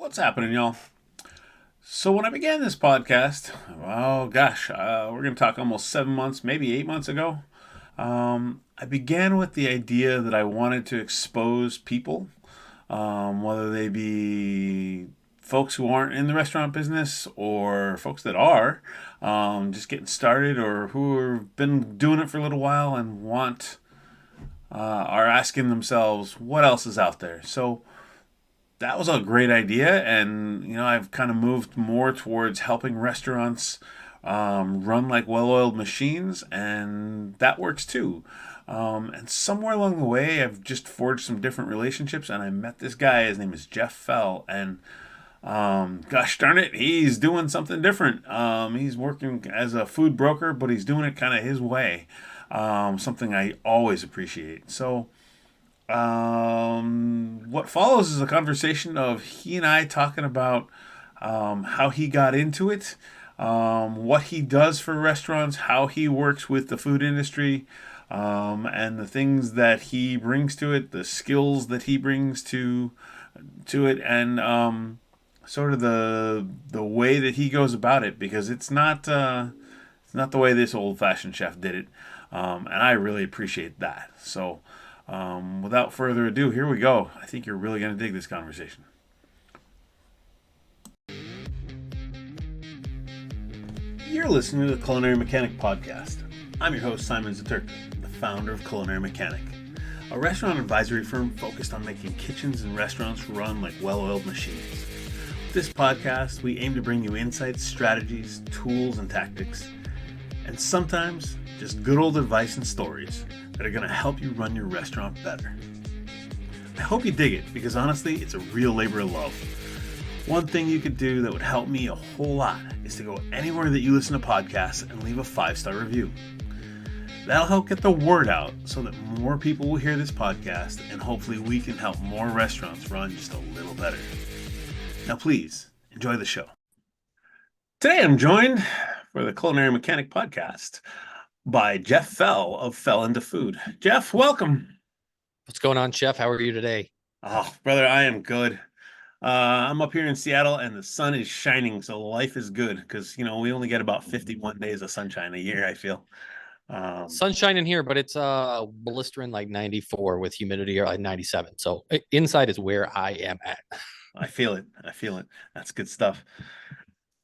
What's happening, y'all? So when I began this podcast, we're going to talk almost 7 months, maybe 8 months ago. I began with the idea that I wanted to expose people, whether they be folks who aren't in the restaurant business or folks that are just getting started or who have been doing it for a little while and are asking themselves what else is out there. So that was a great idea, and I've kind of moved more towards helping restaurants run like well-oiled machines, and that works too. And somewhere along the way, I've just forged some different relationships, and I met this guy. His name is Jeff Fell, and gosh darn it, he's doing something different. He's working as a food broker, but he's doing it kind of his way. Something I always appreciate. So. What follows is a conversation of he and I talking about how he got into it, what he does for restaurants, how he works with the food industry, and the things that he brings to it, the skills that he brings to it, and sort of the way that he goes about it, because it's not the way this old fashioned chef did it, and I really appreciate that. So. Without further ado, here we go. I think you're really going to dig this conversation. You're listening to the Culinary Mechanic Podcast. I'm your host, Simon Zatyrka, the founder of Culinary Mechanic, a restaurant advisory firm focused on making kitchens and restaurants run like well-oiled machines. With this podcast, we aim to bring you insights, strategies, tools, and tactics, and sometimes just good old advice and stories that are going to help you run your restaurant better. I hope you dig it, because honestly, it's a real labor of love. One thing you could do that would help me a whole lot is to go anywhere that you listen to podcasts and leave a 5-star review. That'll help get the word out so that more people will hear this podcast, and hopefully we can help more restaurants run just a little better. Now please, enjoy the show. Today I'm joined for the Culinary Mechanic Podcast by Jeff Fell of Fell Into Food. Jeff, welcome. What's going on, Chef? How are you today? Oh, brother, I am good. I'm up here in Seattle, and the sun is shining, so life is good, because, we only get about 51 days of sunshine a year, I feel. Sunshine in here, but it's blistering like 94 with humidity or like 97. So inside is where I am at. I feel it. That's good stuff.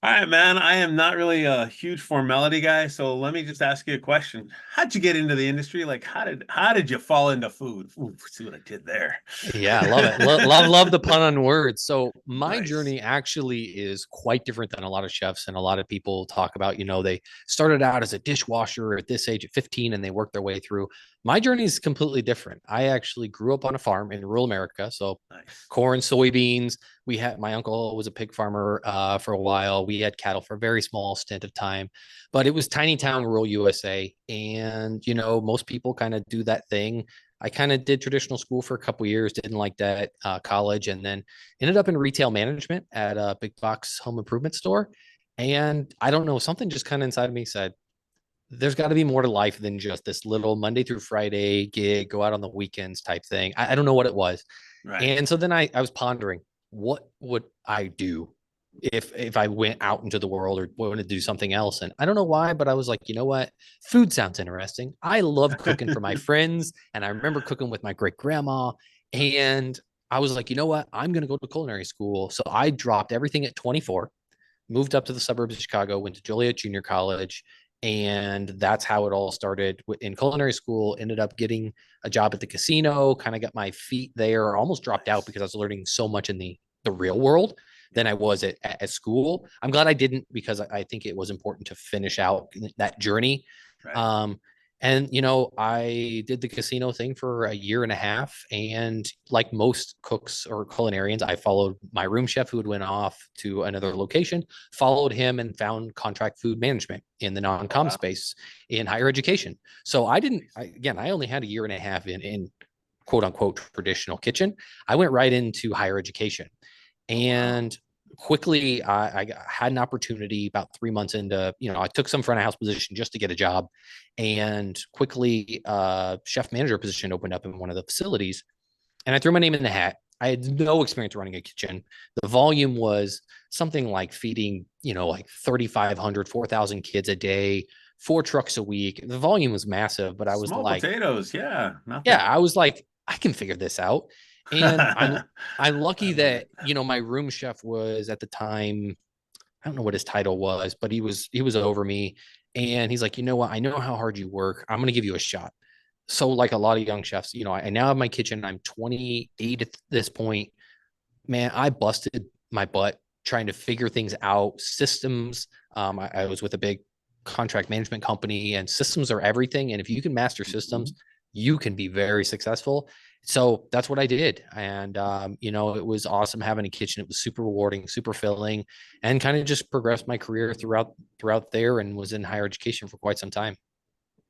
All right, man. I am not really a huge formality guy, so let me just ask you a question. How'd you get into the industry? Like, how did you fall into food? Ooh, see what I did there. Yeah, I love it. love the pun on words. So my Nice. journey actually is quite different than a lot of chefs and a lot of people talk about. They started out as a dishwasher at this age at 15 and they worked their way through. My journey is completely different. I actually grew up on a farm in rural America. So Nice. Corn, soybeans. My uncle was a pig farmer for a while. We had cattle for a very small stint of time, but it was tiny town, rural USA. And, most people kind of do that thing. I kind of did traditional school for a couple of years, didn't like that, college, and then ended up in retail management at a big box home improvement store. And I don't know, something just kind of inside of me said, there's got to be more to life than just this little Monday through Friday gig, go out on the weekends type thing. I don't know what it was. Right. And so then I was pondering, what would I do if I went out into the world or wanted to do something else? And I don't know why, but I was like, you know what? Food sounds interesting. I love cooking for my friends. And I remember cooking with my great grandma. And I was like, you know what? I'm going to go to culinary school. So I dropped everything at 24, moved up to the suburbs of Chicago, went to Joliet Junior College. And that's how it all started in culinary school. Ended up getting a job at the casino, kind of got my feet there, almost dropped out because I was learning so much in the real world than I was at school. I'm glad I didn't, because I think it was important to finish out that journey. Right. And, I did the casino thing for a year and a half. And like most cooks or culinarians, I followed my room chef who had went off to another location, followed him and found contract food management in the non-com space in higher education. So I only had a year and a half in quote unquote traditional kitchen. I went right into higher education. And quickly, I had an opportunity about 3 months into, I took some front of house position just to get a job, and quickly chef manager position opened up in one of the facilities, and I threw my name in the hat. I had no experience running a kitchen. The volume was something like feeding, like 3,500, 4,000 kids a day, 4 trucks a week. The volume was massive, but I was Small like, potatoes, yeah, yeah, nothing. I was like, I can figure this out. And I'm I lucky love that, it. my room chef was at the time, I don't know what his title was, but he was over me. And he's like, you know what? I know how hard you work. I'm gonna give you a shot. So like a lot of young chefs, I now have my kitchen. I'm 28 at this point. Man, I busted my butt trying to figure things out, systems. I was with a big contract management company, and systems are everything. And if you can master systems, you can be very successful. So that's what I did. And, it was awesome having a kitchen. It was super rewarding, super filling, and kind of just progressed my career throughout there, and was in higher education for quite some time.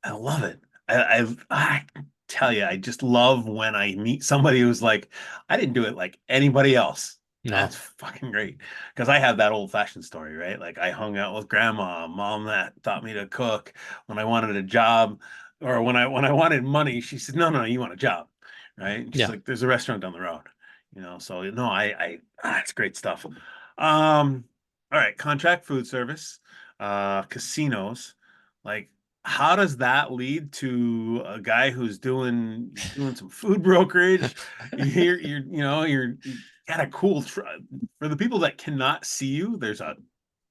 I love it. I tell you, I just love when I meet somebody who's like, I didn't do it like anybody else. No. That's fucking great. Because I have that old-fashioned story, right? Like I hung out with grandma, mom that taught me to cook. When I wanted a job, or when I wanted money, she said, no, you want a job, right? And she's Yeah. like, there's a restaurant down the road, So no, it's great stuff. All right, contract food service, casinos, like how does that lead to a guy who's doing some food brokerage? You got a cool for the people that cannot see you. There's a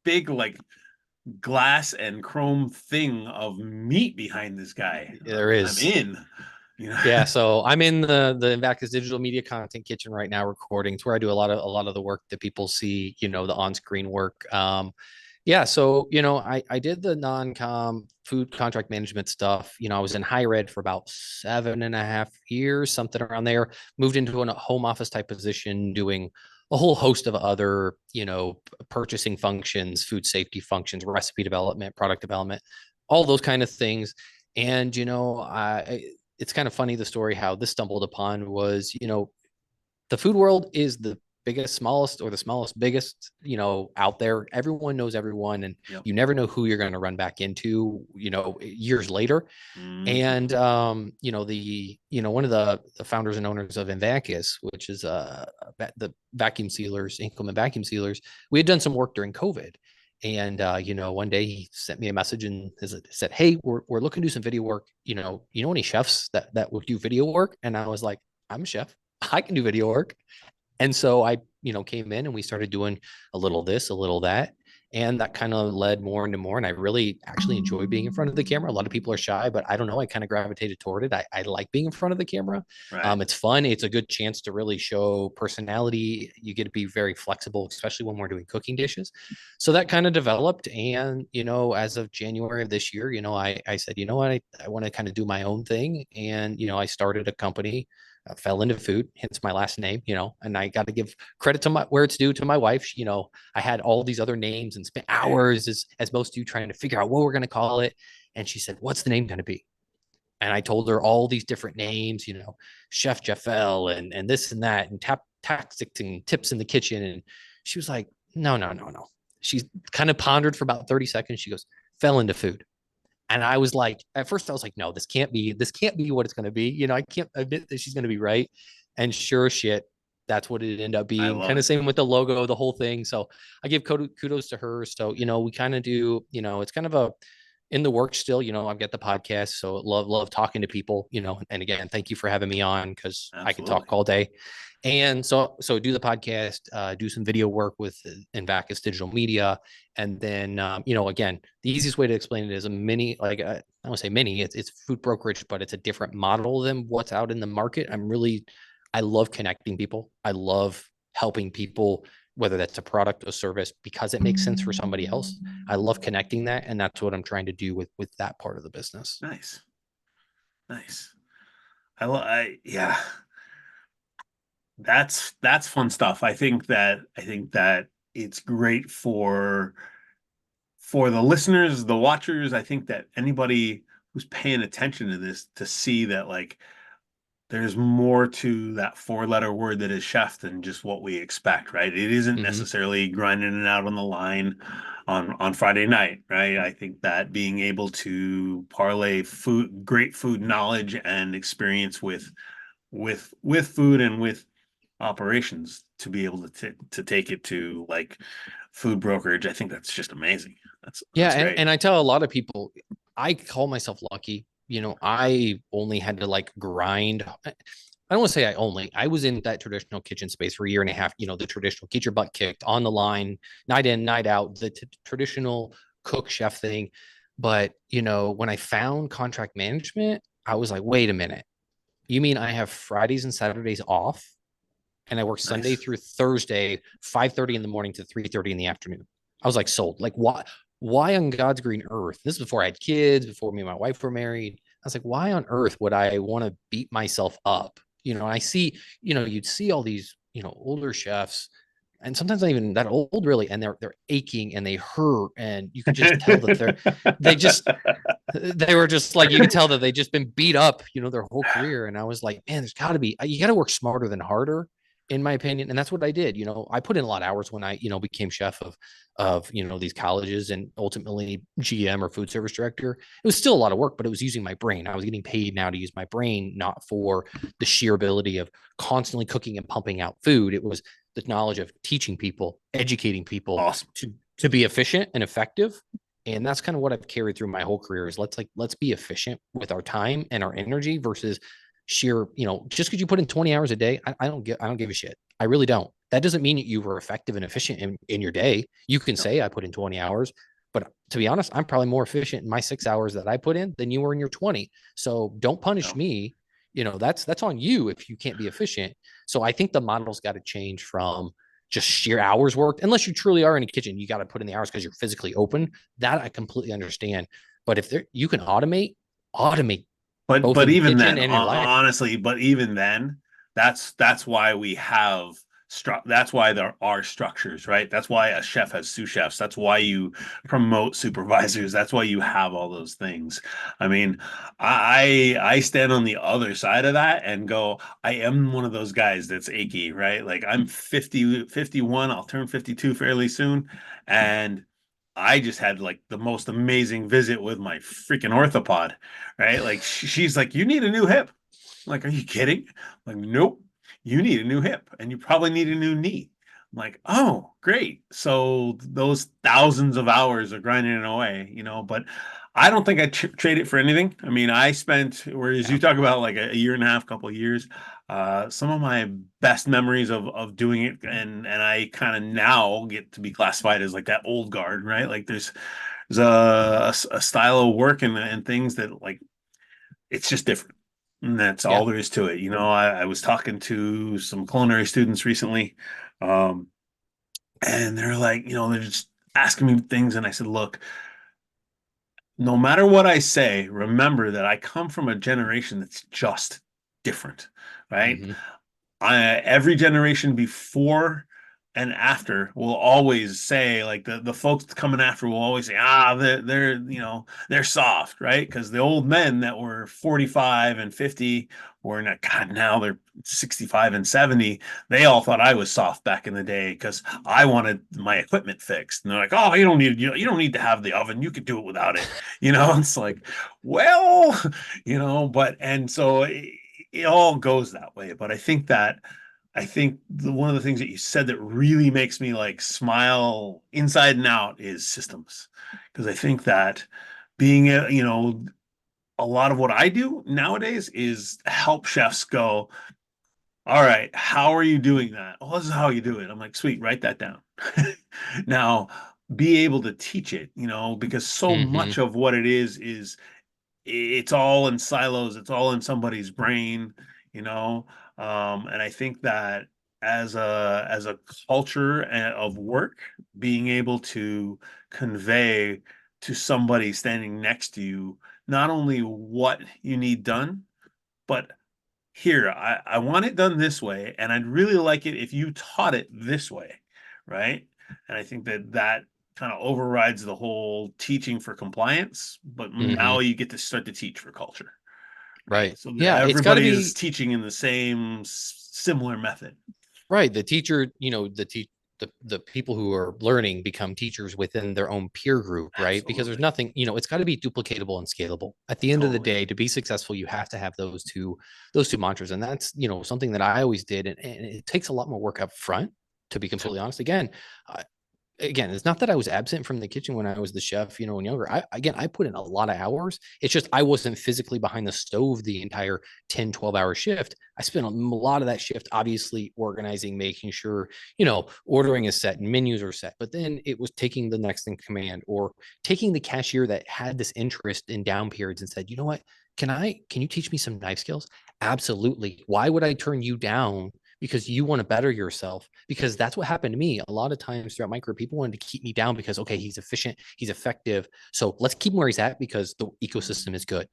big like glass and chrome thing of meat behind this guy. There I'm is. in. Yeah, so I'm in the Invactus digital media content kitchen right now recording. It's where I do a lot of the work that people see, the on-screen work. Yeah, so I did the non-com food contract management stuff. I was in higher ed for about 7.5 years, something around there. Moved into a home office type position, doing a whole host of other, purchasing functions, food safety functions, recipe development, product development, all those kind of things. And it's kind of funny the story how this stumbled upon was, the food world is the biggest, smallest, or the smallest, biggest, out there. Everyone knows everyone, and Yep. you never know who you're going to run back into, years later. Mhm. And one of the founders and owners of Invacus, which is the vacuum sealers, Inclement vacuum sealers, we had done some work during COVID. And one day he sent me a message and said, "Hey, we're looking to do some video work. Any chefs that would do video work?" And I was like, "I'm a chef. I can do video work." And so I, came in and we started doing a little this, a little that. And that kind of led more into more. And I really actually enjoy being in front of the camera. A lot of people are shy, but I don't know. I kind of gravitated toward it. I like being in front of the camera. Right. It's fun. It's a good chance to really show personality. You get to be very flexible, especially when we're doing cooking dishes. So that kind of developed. And, as of January of this year, I said, you know what, I want to kind of do my own thing. And, I started a company, fell into food, hence my last name, and I got to give credit to where it's due to my wife. I had all these other names and spent hours as most do trying to figure out what we're going to call it. And she said, "What's the name going to be?" And I told her all these different names, Chef Jeffel and this and that, and tactics and tips in the kitchen. And she was like, no, no, no, no. She kind of pondered for about 30 seconds. She goes, "Fell into food." And I was like, at first I was like, no, this can't be what it's going to be. I can't admit that she's going to be right. And sure shit, that's what it ended up I being. love Kind of it. same with the logo, the whole thing. So I give kudos to her. So, we kind of do, it's kind of in the work still. I've got the podcast. So love talking to people, and again, thank you for having me on, because I could Absolutely. talk all day. And so do the podcast, do some video work with Invacus Digital Media. And then, again, the easiest way to explain it is a mini, like I don't want to say mini, it's food brokerage, but it's a different model than what's out in the market. I love connecting people. I love helping people, whether that's a product or service, because it makes sense for somebody else. I love connecting that. And that's what I'm trying to do with that part of the business. Nice. Nice. Yeah, that's fun stuff. I think that it's great for the listeners, the watchers. I think that anybody who's paying attention to this to see that like there's more to that four-letter word that is chef than just what we expect, right? It isn't Mm-hmm. necessarily grinding it out on the line on Friday night, right? I think that being able to parlay great food knowledge and experience with food and with operations to be able to take it to like food brokerage. I think that's just amazing. Yeah, That's great. and I tell a lot of people, I call myself lucky. I only had to like grind. I don't want to say I was in that traditional kitchen space for a year and a half, the traditional get your butt kicked on the line, night in, night out, the traditional cook chef thing. But, when I found contract management, I was like, wait a minute. You mean I have Fridays and Saturdays off and I work Sunday Nice. through Thursday, 5:30 in the morning to 3:30 in the afternoon? I was like sold. Like, why on God's green earth? This is before I had kids, before me and my wife were married. I was like, why on earth would I want to beat myself up? And I see, you'd see all these, older chefs, and sometimes not even that old really, and they're aching and they hurt, and you could just tell that they just they were just like, you could tell that they just been beat up, their whole career. And I was like, man, there's got to be, you got to work smarter than harder, in my opinion. And that's what I did. I put in a lot of hours when I, became chef of, these colleges, and ultimately GM or food service director. It was still a lot of work, but it was using my brain. I was getting paid now to use my brain, not for the sheer ability of constantly cooking and pumping out food. It was the knowledge of teaching people, educating people Awesome. to be efficient and effective. And that's kind of what I've carried through my whole career is let's be efficient with our time and our energy versus sheer, just because you put in 20 hours a day, I don't give a shit. I really don't. That doesn't mean that you were effective and efficient in your day. You can say I put in 20 hours, but to be honest, I'm probably more efficient in my 6 hours that I put in than you were in your 20. So don't punish me. That's on you if you can't be efficient. So I think the model's got to change from just sheer hours worked. Unless you truly are in a kitchen, you got to put in the hours because you're physically open. That I completely understand. But if you can automate both But in the even kitchen then, and your life. honestly, but even then, that's why we have that's why there are structures, right? That's why a chef has sous chefs. That's why you promote supervisors. That's why you have all those things. I mean, I stand on the other side of that and go, I am one of those guys that's achy, right? Like I'm 50, 51, I'll turn 52 fairly soon. And I just had like the most amazing visit with my freaking orthopod, right? Like she's like, you need a new hip. I'm like, are you kidding? I'm like, nope, you need a new hip and you probably need a new knee. I'm like, oh, great. So those thousands of hours of grinding it away, but I don't think I'd trade it for anything. I mean, I spent, whereas Yeah. you talk about like a year and a half, couple of years, some of my best memories of doing it, and I kind of now get to be classified as like that old guard, right? Like there's a style of work and things that like it's just different. And that's Yeah. all there is to it. I was talking to some culinary students recently, um, and they're like, they're just asking me things. And I said, look, no matter what I say, remember that I come from a generation that's just different, right? Mm-hmm. Every generation before and after will always say like the folks coming after will always say they're soft, right? Because the old men that were 45 and 50 were not, God, now they're 65 and 70. They all thought I was soft back in the day because I wanted my equipment fixed, and they're like, oh, you don't need to have the oven, you could do it without it. It's like, well, but and so it all goes that way. But I think one of the things that you said that really makes me like smile inside and out is systems, because I think that being a lot of what I do nowadays is help chefs go, all right, how are you doing that? Oh, this is how you do it. I'm like, sweet, write that down. Now, be able to teach it, because so Mm-hmm. much of what it is it's all in silos, it's all in somebody's brain, you know and I think that as a culture of work, being able to convey to somebody standing next to you not only what you need done, but here, I want it done this way, and I'd really like it if you taught it this way, right? And I think that kind of overrides the whole teaching for compliance, but Mm-hmm. now you get to start to teach for culture, right? Right. So that Yeah. It's got to everybody is be teaching in the same similar method. right. The teacher, the people who are learning become teachers within their own peer group, right? Because there's Absolutely. nothing, it's got to be duplicatable and scalable. At the end of the Totally. day, to be successful, you have to have those two mantras. And that's, something that I always did. And it takes a lot more work up front, to be completely honest. Again, it's not that I was absent from the kitchen when I was the chef, when younger. I put in a lot of hours. It's just I wasn't physically behind the stove the entire 10, 12-hour shift. I spent a lot of that shift, obviously, organizing, making sure, ordering is set and menus are set. But then it was taking the next in command, or taking the cashier that had this interest in down periods and said, you know what, can you teach me some knife skills? Absolutely. Why would I turn you down because you want to better yourself? Because that's what happened to me a lot of times throughout my career. People wanted to keep me down because, okay, he's efficient, he's effective, so let's keep him where he's at because the ecosystem is good,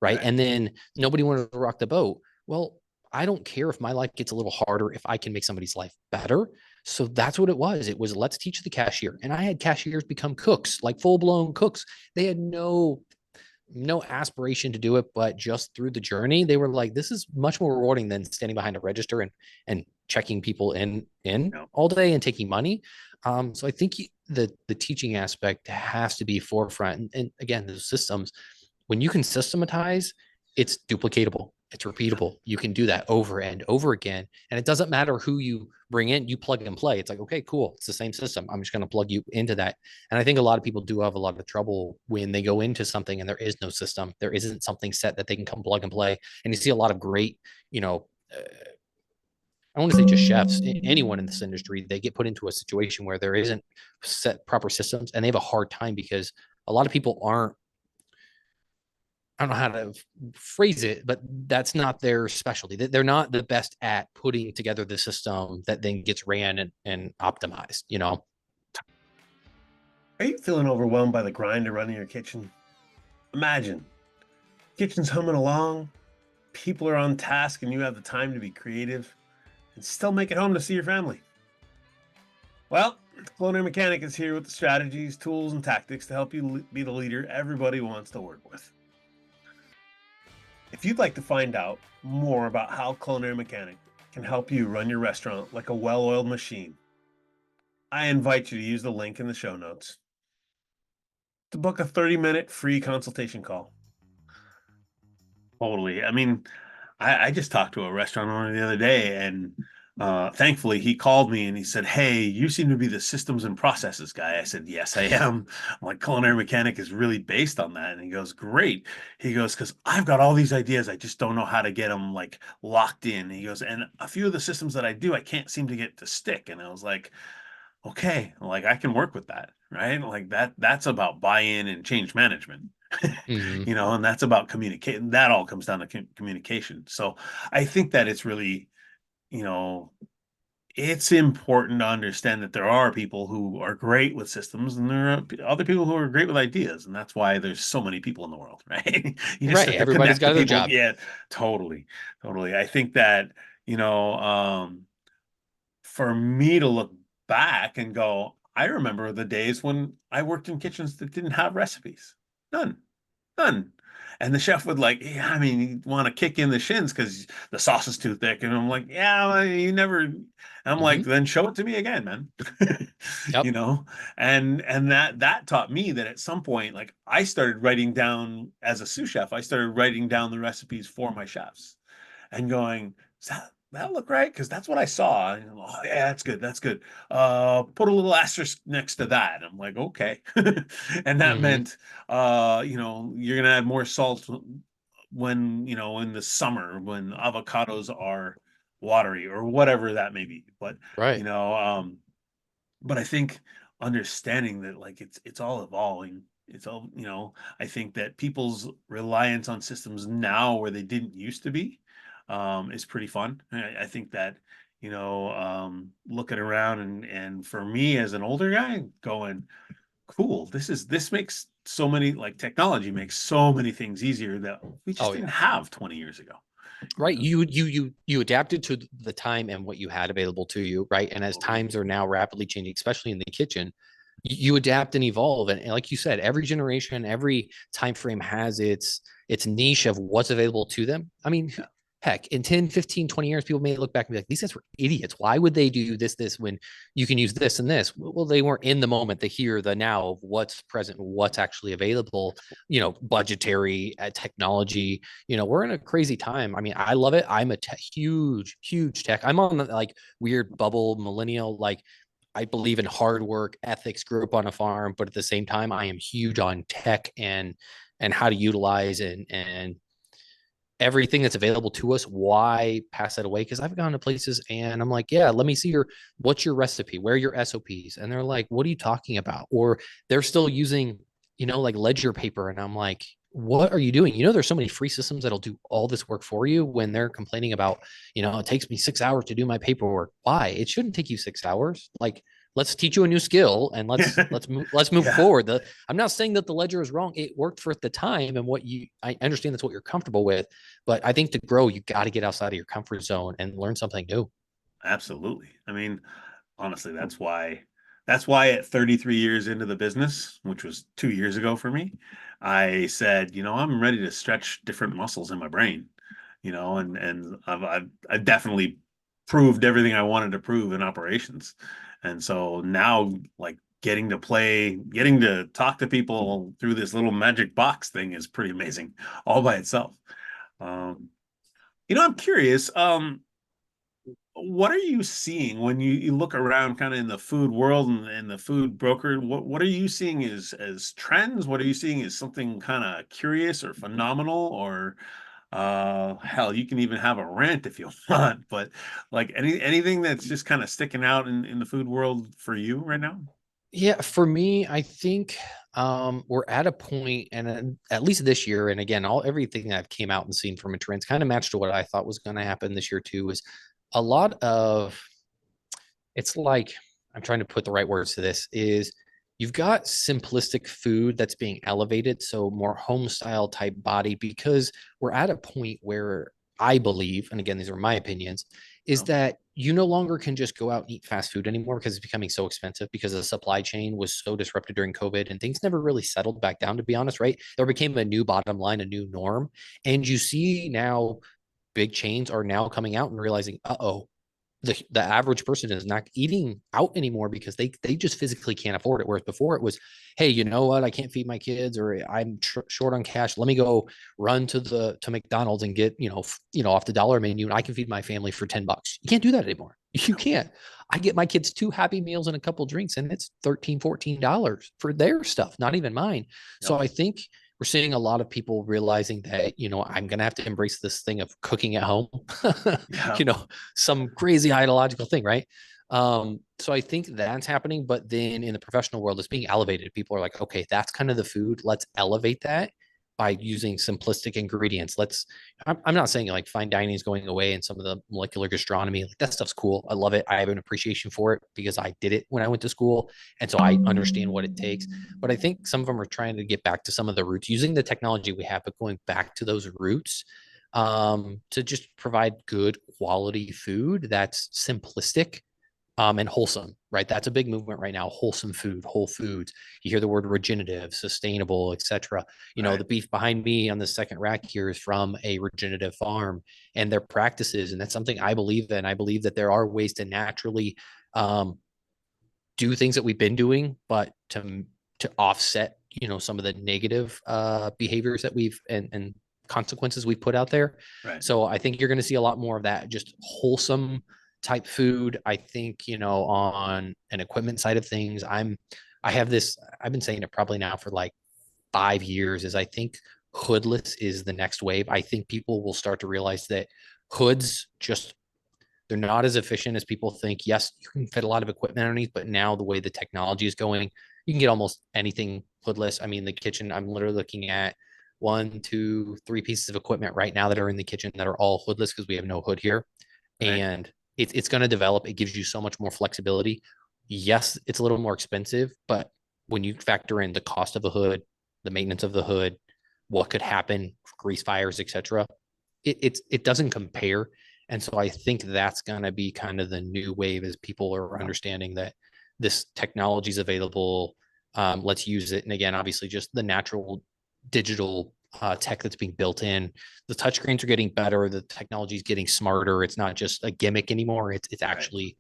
right? And then nobody wanted to rock the boat. Well, I don't care if my life gets a little harder if I can make somebody's life better. So that's what it was. It was, let's teach the cashier. And I had cashiers become cooks, like full-blown cooks. They had no aspiration to do it, but just through the journey, they were like, this is much more rewarding than standing behind a register and checking people in all day and taking money. So I think the teaching aspect has to be forefront. And again, the systems, when you can systematize, it's duplicatable, it's repeatable. You can do that over and over again. And it doesn't matter who you bring in, you plug and play. It's like, okay, cool. It's the same system. I'm just going to plug you into that. And I think a lot of people do have a lot of trouble when they go into something and there is no system. There isn't something set that they can come plug and play. And you see a lot of great, I want to say just chefs, anyone in this industry, they get put into a situation where there isn't set proper systems and they have a hard time because a lot of people aren't, I don't know how to phrase it, but that's not their specialty. They're not the best at putting together the system that then gets ran and optimized, Are you feeling overwhelmed by the grind of running your kitchen? Imagine, kitchen's humming along, people are on task, and you have the time to be creative and still make it home to see your family. Well, Culinary Mechanic is here with the strategies, tools, and tactics to help you be the leader everybody wants to work with. If you'd like to find out more about how Culinary Mechanic can help you run your restaurant like a well-oiled machine, I invite you to use the link in the show notes to book a 30-minute free consultation call. Totally. I mean, I just talked to a restaurant owner the other day, and thankfully he called me and he said, hey, you seem to be the systems and processes guy. I said, yes, I am. I'm like, Culinary Mechanic is really based on that. And he goes, great. He goes, because I've got all these ideas. I just don't know how to get them like locked in. He goes, and a few of the systems that I do, I can't seem to get to stick. And I was like, okay, like I can work with that, right? Like that's about buy-in and change management. Mm-hmm. And that's about communicating. That all comes down to communication. So I think that it's really, it's important to understand that there are people who are great with systems and there are other people who are great with ideas. And that's why there's so many people in the world, right? You just have to Everybody's connect got the their people. job. Yeah, totally. Totally. I think that, for me to look back and go, I remember the days when I worked in kitchens that didn't have recipes. None. And the chef would like, yeah, I mean, you want to kick in the shins because the sauce is too thick. And I'm like, yeah, well, you never. I'm like, Mm-hmm. then show it to me again, man. Yep. And that taught me that at some point, like I started writing down as a sous chef, I started writing down the recipes for my chefs and going, does that look right? Because that's what I saw. And oh yeah, that's good. That's good. Put a little asterisk next to that. I'm like, okay. And that Mm-hmm. meant you're gonna add more salt when, in the summer when avocados are watery or whatever that may be. But Right. but I think understanding that like it's all evolving. It's all, I think that people's reliance on systems now where they didn't used to be is pretty fun. I think that, looking around and for me as an older guy going, cool, this makes so many, like technology makes so many things easier that we just Oh didn't yeah. have 20 years ago. Right. You adapted to the time and what you had available to you, right? And as Totally. times are now rapidly changing, especially in the kitchen, you adapt and evolve. And like you said, every generation, every time frame has its niche of what's available to them. I mean, Yeah. heck, in 10, 15, 20 years, people may look back and be like, these guys were idiots. Why would they do this when you can use this and this? Well, they weren't in the moment, the here, the now of what's present, what's actually available, budgetary technology. We're in a crazy time. I mean, I love it. I'm a huge, huge tech. I'm on the like weird bubble millennial, like I believe in hard work, ethics, grew up on a farm, but at the same time, I am huge on tech and how to utilize and everything that's available to us. Why pass that away? Because I've gone to places and I'm like, yeah, let me see what's your recipe? Where are your SOPs? And they're like, what are you talking about? Or they're still using, like ledger paper. And I'm like, what are you doing? There's so many free systems that'll do all this work for you when they're complaining about, it takes me 6 hours to do my paperwork. Why? It shouldn't take you 6 hours. Like, let's teach you a new skill and let's move forward. I'm not saying that the ledger is wrong. It worked for at the time and I understand that's what you're comfortable with, but I think to grow, you got to get outside of your comfort zone and learn something new. Absolutely. I mean, honestly, that's why at 33 years into the business, which was 2 years ago for me, I said, I'm ready to stretch different muscles in my brain, and I've definitely proved everything I wanted to prove in operations. And so now, like, getting to talk to people through this little magic box thing is pretty amazing all by itself. I'm curious, what are you seeing when you look around kind of in the food world and the food broker? What are you seeing as trends? What are you seeing as something kind of curious or phenomenal? Or hell, you can even have a rant if you want, but like anything that's just kind of sticking out in the food world for you right now? Yeah, for me, I think we're at a point, and at least this year, and again, everything that I've came out and seen from a trends kind of matched to what I thought was going to happen this year too. Is a lot of it's like I'm trying to put the right words to this. Is you've got simplistic food that's being elevated, so more home style type body, because we're at a point where I believe, and again, these are my opinions, is that you no longer can just go out and eat fast food anymore because it's becoming so expensive because the supply chain was so disrupted during COVID and things never really settled back down, to be honest, right? There became a new bottom line, a new norm. And you see now big chains are now coming out and realizing, uh-oh, the average person is not eating out anymore because they just physically can't afford it. Whereas before it was, hey, you know what? I can't feed my kids, or I'm short on cash. Let me go run to McDonald's and get off the dollar menu, and I can feed my family for $10. You can't do that anymore. You can't. I get my kids 2 Happy Meals and a couple drinks, and it's $13-14 for their stuff, not even mine. Yep. So I think we're seeing a lot of people realizing that, I'm going to have to embrace this thing of cooking at home, some crazy ideological thing. Right. So I think that's happening, but then in the professional world, it's being elevated. People are like, okay, that's kind of the food. Let's elevate that by using simplistic ingredients. I'm not saying like fine dining is going away and some of the molecular gastronomy, like that stuff's cool. I love it. I have an appreciation for it because I did it when I went to school. And so I understand what it takes, but I think some of them are trying to get back to some of the roots using the technology we have, but going back to those roots to just provide good quality food that's simplistic and wholesome, right? That's a big movement right now. Wholesome food, whole foods. You hear the word regenerative, sustainable, etc. Right. The beef behind me on the second rack here is from a regenerative farm and their practices. And that's something I believe in. I believe that there are ways to naturally do things that we've been doing, but to offset, some of the negative behaviors that we've and consequences we've put out there. Right. So I think you're going to see a lot more of that, just wholesome type food. I think, on an equipment side of things, I've been saying it probably now for like 5 years, is I think hoodless is the next wave. I think people will start to realize that hoods they're not as efficient as people think. Yes, you can fit a lot of equipment underneath, but now the way the technology is going, you can get almost anything hoodless. I mean, the kitchen, I'm literally looking at 1, 2, 3 pieces of equipment right now that are in the kitchen that are all hoodless because we have no hood here. Right. And it's going to develop. It gives you so much more flexibility. Yes, it's a little more expensive, but when you factor in the cost of a hood, the maintenance of the hood, what could happen, grease fires, etc., it doesn't compare. And so I think that's going to be kind of the new wave as people are understanding that this technology is available. Let's use it. And again, obviously just the natural digital tech that's being built in. The touchscreens are getting better. The technology is getting smarter. It's not just a gimmick anymore. It's actually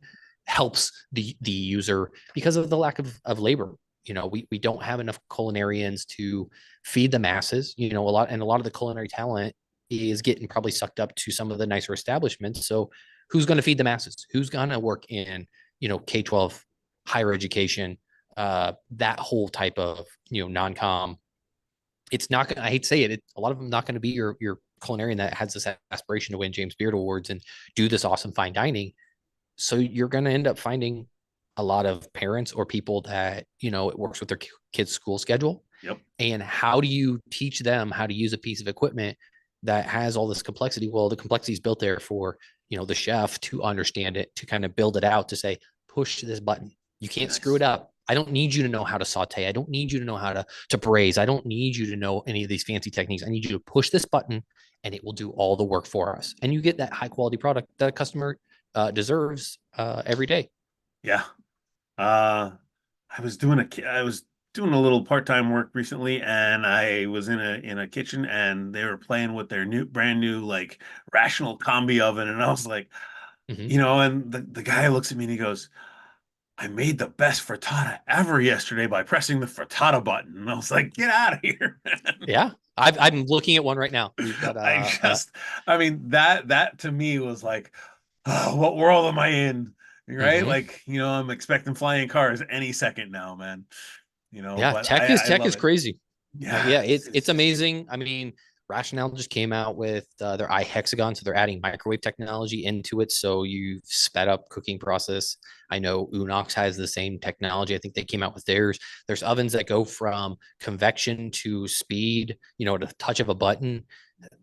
helps the user because of the lack of labor. We don't have enough culinarians to feed the masses. A lot of the culinary talent is getting probably sucked up to some of the nicer establishments. So who's going to feed the masses? Who's going to work in, K-12, higher education, that whole type of, non-com? It's not going to, I hate to say it, a lot of them not going to be your culinarian that has this aspiration to win James Beard Awards and do this awesome fine dining. So you're going to end up finding a lot of parents or people that, it works with their kids' school schedule. Yep. And how do you teach them how to use a piece of equipment that has all this complexity? Well, the complexity is built there for, the chef to understand it, to kind of build it out, to say, push this button. You can't screw it up. I don't need you to know how to saute. I don't need you to know how to braise. I don't need you to know any of these fancy techniques. I need you to push this button and it will do all the work for us. And you get that high quality product that a customer deserves every day. Yeah. I was doing a little part-time work recently, and I was in a kitchen, and they were playing with their brand new like rational combi oven, and I was like, and the guy looks at me and he goes, I made the best frittata ever yesterday by pressing the frittata button. And I was like, get out of here. Yeah. I'm looking at one right now. We've got, that to me was like, oh, what world am I in? Right? Like, I'm expecting flying cars any second now, man. Yeah, but tech is crazy. Yeah. It's amazing. I mean, Rationale just came out with their iHexagon, so they're adding microwave technology into it. So you sped up cooking process. I know Unox has the same technology. I think they came out with theirs. There's ovens that go from convection to speed, at a touch of a button.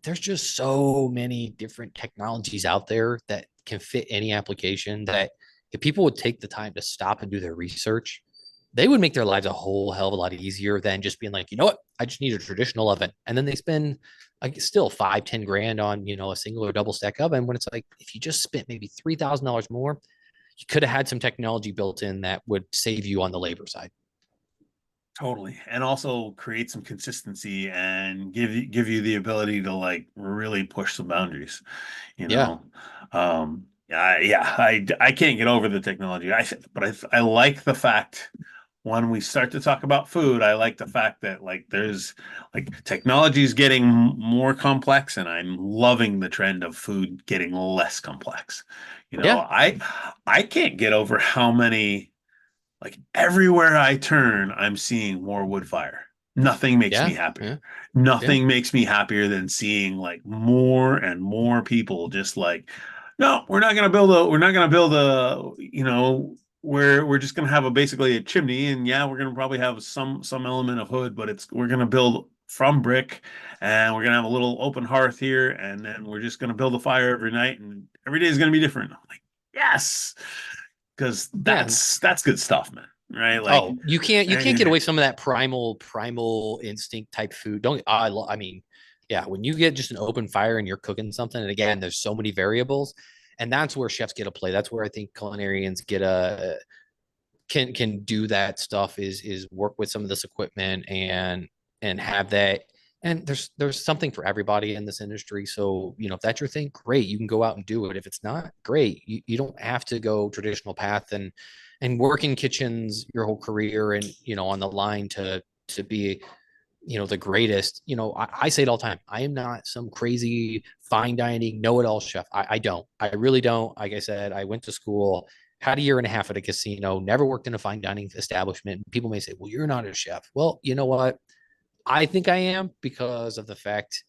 There's just so many different technologies out there that can fit any application, that if people would take the time to stop and do their research, they would make their lives a whole hell of a lot easier than just being like, you know what, I just need a traditional oven. And then they spend like still 5-10 grand on, a single or double stack oven, when it's like, if you just spent maybe $3,000 more, you could have had some technology built in that would save you on the labor side. Totally. And also create some consistency and give you the ability to like really push some boundaries, Yeah. I can't get over the technology. I like the fact, when we start to talk about food, I like the fact that like there's like technology is getting more complex, and I'm loving the trend of food getting less complex. I can't get over how many, like everywhere I turn, I'm seeing more wood fire. Nothing makes me happier. Nothing makes me happier than seeing like more and more people just like, no, we're not gonna build a, we're just gonna have basically a chimney, and yeah, we're gonna probably have some element of hood, but we're gonna build from brick, and we're gonna have a little open hearth here, and then we're just gonna build a fire every night, and every day is gonna be different. I'm like, yes, because that's good stuff, man. Right? Like, you can't get away from some of that primal instinct type food. I mean, yeah, when you get just an open fire and you're cooking something, and again, there's so many variables, and that's where chefs get a play. That's where I think culinarians get a can do that stuff, is work with some of this equipment and have that. And there's something for everybody in this industry. So, if that's your thing, great. You can go out and do it. If it's not, great. You don't have to go traditional path and work in kitchens your whole career and, on the line to be, the greatest. I say it all the time. I am not some crazy fine dining know-it-all chef. I don't. I really don't. Like I said, I went to school, had a year and a half at a casino, never worked in a fine dining establishment. People may say, well, you're not a chef. Well, you know what? I think I am, because of the fact,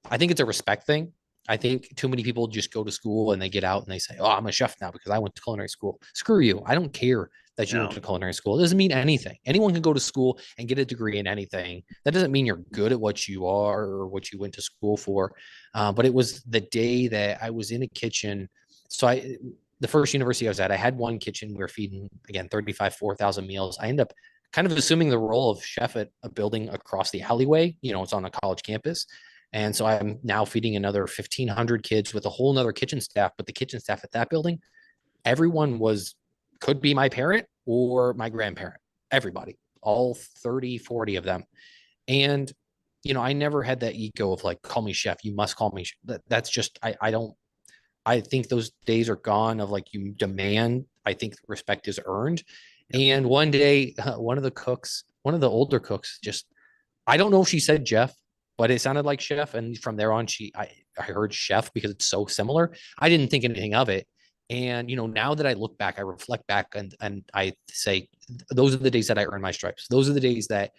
I think it's a respect thing. I think too many people just go to school and they get out and they say, oh, I'm a chef now because I went to culinary school. Screw you. I don't care that you went to culinary school. It doesn't mean anything. Anyone can go to school and get a degree in anything. That doesn't mean you're good at what you are or what you went to school for. But it was the day that I was in a kitchen. So the first university I was at, I had one kitchen. We were feeding, again, 4,000 meals. I ended up kind of assuming the role of chef at a building across the alleyway. It's on a college campus. And so I'm now feeding another 1,500 kids with a whole nother kitchen staff. But the kitchen staff at that building, everyone could be my parent or my grandparent, everybody, all 30, 40 of them. And, I never had that ego of like, call me chef. You must call me. That's just, I don't, I think those days are gone of like you demand. I think respect is earned. Yep. And one day, one of the older cooks, just I don't know if she said Jeff, but it sounded like chef. And from there on, I heard chef because it's so similar. I didn't think anything of it. And now that I look back, I reflect back and I say those are the days that I earned my stripes. Those are the days that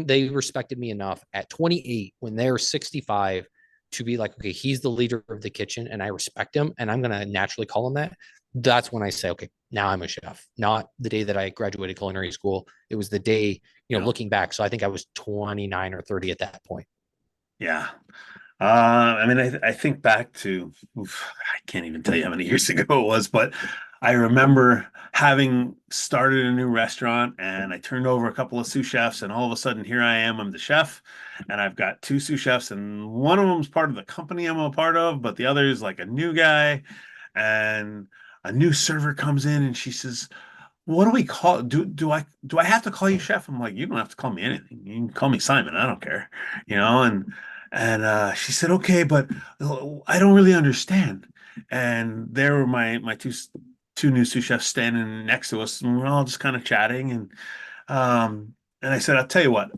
they respected me enough at 28 when they're 65 to be like, okay, he's the leader of the kitchen and I respect him and I'm going to naturally call him that. That's when I say, okay, now I'm a chef. Not the day that I graduated culinary school. It was the day, looking back. So I think I was 29 or 30 at that point. Yeah. I mean, I think back to, I can't even tell you how many years ago it was, but I remember having started a new restaurant and I turned over a couple of sous chefs, and all of a sudden, here I am, I'm the chef, and I've got two sous chefs, and one of them's part of the company I'm a part of, but the other is like a new guy, and a new server comes in and she says, what do we call do I have to call you chef? I'm like, you don't have to call me anything. You can call me Simon. I don't care. And she said, okay, but I don't really understand. And there were my two new sous chefs standing next to us, and we're all just kind of chatting. And I said, I'll tell you what,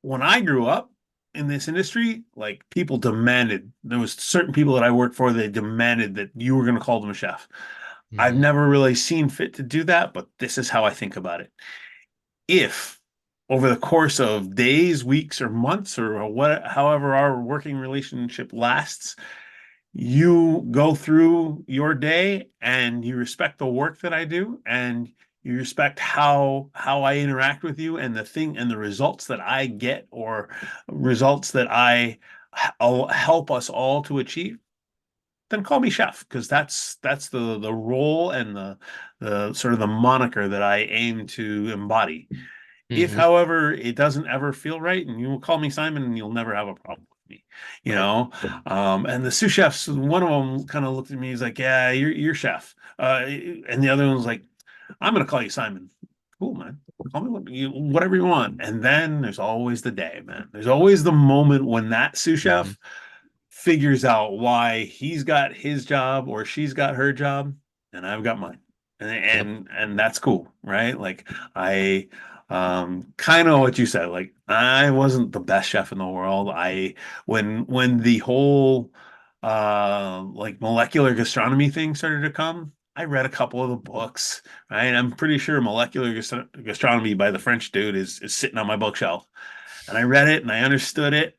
when I grew up in this industry, like people demanded, there was certain people that I worked for, they demanded that you were going to call them a chef. I've Mhm. never really seen fit to do that, but this is how I think about it. If over the course of days, weeks, or months, or however our working relationship lasts, you go through your day and you respect the work that I do, and you respect how I interact with you and the results that I get, or results that I'll help us all to achieve, then call me chef, because that's the role and the sort of the moniker that I aim to embody. If, Mhm. however, it doesn't ever feel right, and you will call me Simon, and you'll never have a problem with me, you Right. know. And the sous chefs, one of them kind of looked at me, he's like, "Yeah, you're chef," and the other one was like, "I'm gonna call you Simon." Cool, man. Call me whatever you want. And then there's always the day, man. There's always the moment when that sous Mhm. chef figures out why he's got his job or she's got her job and I've got mine. And Yep. and that's cool, right? Like I kind of what you said, like I wasn't the best chef in the world. When the whole like molecular gastronomy thing started to come, I read a couple of the books, right? I'm pretty sure molecular gastronomy by the French dude is sitting on my bookshelf. And I read it and I understood it,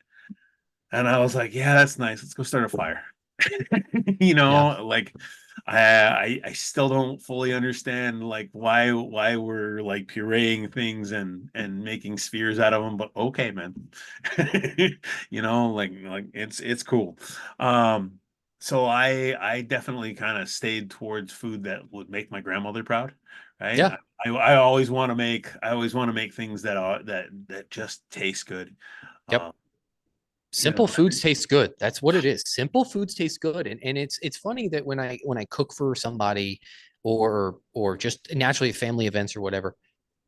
and I was like, yeah, that's nice. Let's go start a fire. Yeah. Like I still don't fully understand like why we're like pureeing things and making spheres out of them, but okay, man. Like it's cool. Um so I definitely kind of stayed towards food that would make my grandmother proud, right? Yeah. I always want to make things that just taste good. Yep. Um, you know, Simple foods taste good. That's what it is. Simple foods taste good. And it's funny that when I cook for somebody or just naturally at family events or whatever,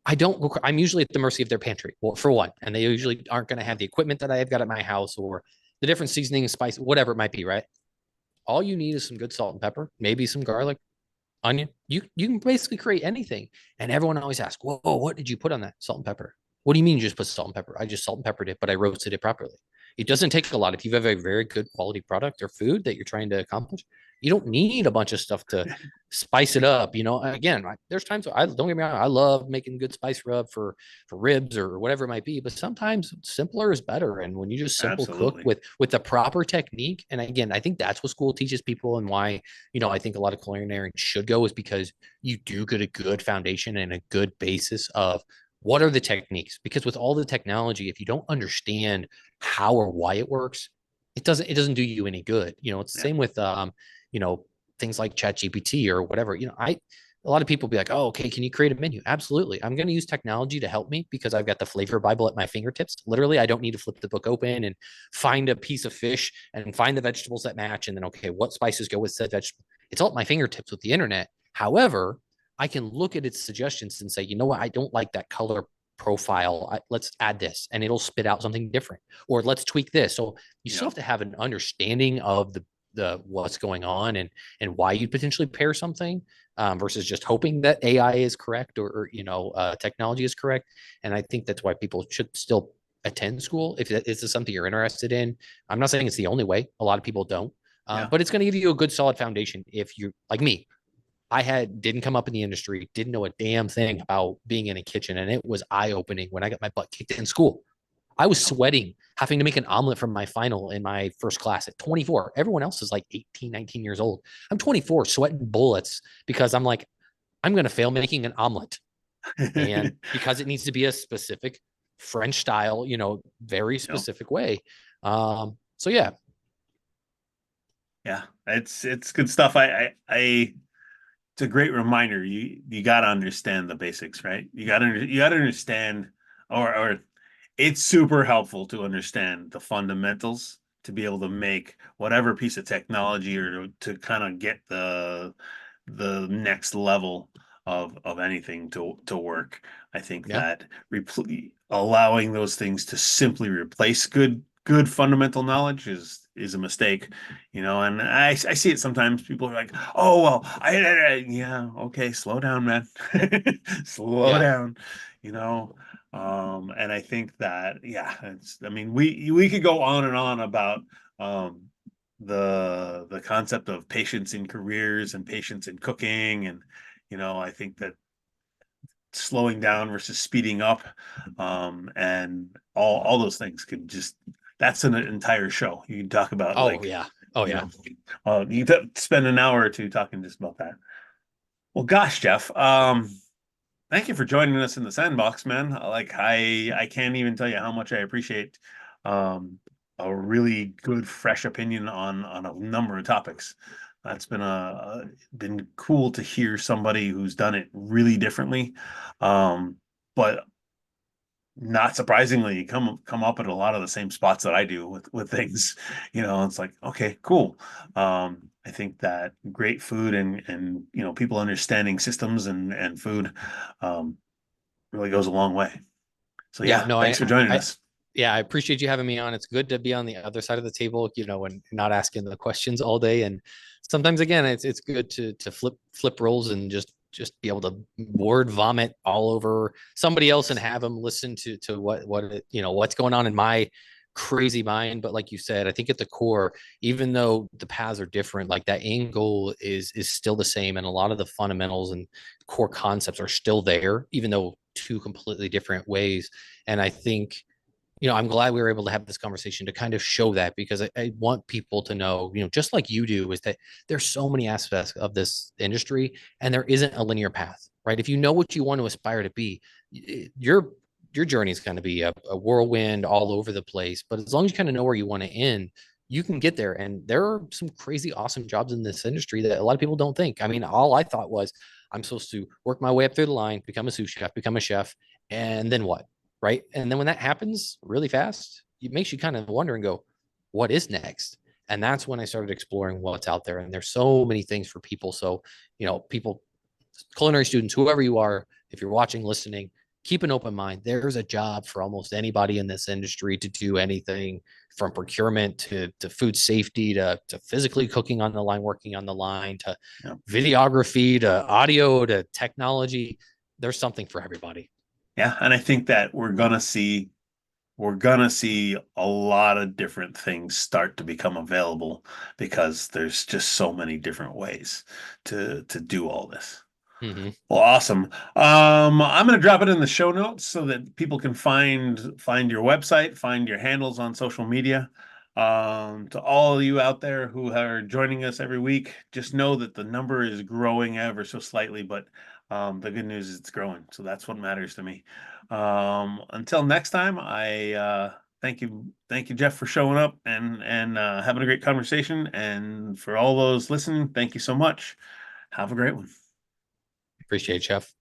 I'm usually at the mercy of their pantry. Well, for one, and they usually aren't going to have the equipment that I've got at my house or the different seasoning, spice, whatever it might be, right? All you need is some good salt and pepper, maybe some garlic, onion. You can basically create anything. And everyone always asks, "Whoa, what did you put on that salt and pepper?" What do you mean you just put salt and pepper? I just salt and peppered it, but I roasted it properly. It doesn't take a lot. If you have a very good quality product or food that you're trying to accomplish, you don't need a bunch of stuff to spice it up. Again, there's times I don't get me wrong, I love making good spice rub for ribs or whatever it might be, but sometimes simpler is better. And when you just simple cook absolutely. with the proper technique, and again, I think that's what school teaches people, and why I think a lot of culinary should go is because you do get a good foundation and a good basis of what are the techniques. Because with all the technology, if you don't understand how or why it works, it doesn't do you any good. It's the Yeah, same with you know, things like Chat GPT or whatever. A lot of people be like, oh, okay, can you create a menu? Absolutely. I'm going to use technology to help me because I've got the flavor Bible at my fingertips. Literally, I don't need to flip the book open and find a piece of fish and find the vegetables that match. And then, okay, what spices go with said vegetable? It's all at my fingertips with the internet. However, I can look at its suggestions and say, you know what? I don't like that color profile. Let's add this, and it'll spit out something different, or let's tweak this. So you still Yeah. have to have an understanding of the what's going on and why you potentially pair something, versus just hoping that AI is correct, or technology is correct. And I think that's why people should still attend school if this is something you're interested in. I'm not saying it's the only way. A lot of people don't, Yeah. but it's going to give you a good solid foundation if you like me. I didn't come up in the industry, didn't know a damn thing about being in a kitchen, and it was eye opening when I got my butt kicked in school. I was sweating, having to make an omelet from my final in my first class at 24. Everyone else is like 18, 19 years old. I'm 24, sweating bullets because I'm like, I'm going to fail making an omelet. And because it needs to be a specific French style, very Yeah. specific way. So yeah. Yeah. It's good stuff. It's a great reminder. You got to understand the basics, right? You got to understand, or it's super helpful to understand the fundamentals to be able to make whatever piece of technology, or to kind of get the next level of anything to work. I think Yeah. that allowing those things to simply replace good fundamental knowledge is a mistake, and I see it sometimes. People are like, oh well, yeah, okay, slow down, man. Slow Yeah. down, and I think that, yeah, I mean, we could go on and on about the concept of patience in careers and patience in cooking, and I think that slowing down versus speeding up, and all those things could just, that's an entire show. You can talk about, Oh like, yeah. Oh you yeah. know you can spend an hour or two talking just about that. Well, gosh, Jeff, thank you for joining us in the sandbox, man. Like, I can't even tell you how much I appreciate um a really good fresh opinion on a number of topics. That's been cool to hear somebody who's done it really differently. But not surprisingly, you come up at a lot of the same spots that I do with things. It's like, okay, cool. I think that great food and people understanding systems and food um, really goes a long way. So Yeah. yeah, No, thanks for joining us. yeah, I appreciate you having me on. It's good to be on the other side of the table, and not asking the questions all day. And sometimes, again, it's good to flip roles and just be able to word vomit all over somebody else and have them listen to what's going on in my crazy mind. But like you said, I think at the core, even though the paths are different, like that end goal is still the same, and a lot of the fundamentals and core concepts are still there, even though two completely different ways. And I think, I'm glad we were able to have this conversation to kind of show that, because I want people to know, just like you do, is that there's so many aspects of this industry and there isn't a linear path, right? If you know what you want to aspire to be, your journey is going to be a whirlwind all over the place. But as long as you kind of know where you want to end, you can get there. And there are some crazy awesome jobs in this industry that a lot of people don't think. I mean, all I thought was I'm supposed to work my way up through the line, become a sous chef, become a chef, and then what? Right. And then when that happens really fast, it makes you kind of wonder and go, what is next? And that's when I started exploring what's out there. And there's so many things for people. So, people, culinary students, whoever you are, if you're watching, listening, keep an open mind. There's a job for almost anybody in this industry to do anything from procurement to food safety to physically cooking on the line, working on the line, to Yeah. videography, to audio, to technology. There's something for everybody. Yeah, and I think that we're gonna see a lot of different things start to become available, because there's just so many different ways to do all this. Mm-hmm. Well, awesome. I'm gonna drop it in the show notes so that people can find your website, find your handles on social media. To all of you out there who are joining us every week, just know that the number is growing ever so slightly, but the good news is it's growing. So that's what matters to me. Until next time, I thank you, Jeff, for showing up and having a great conversation. And for all those listening, thank you so much. Have a great one. Appreciate it, Chef.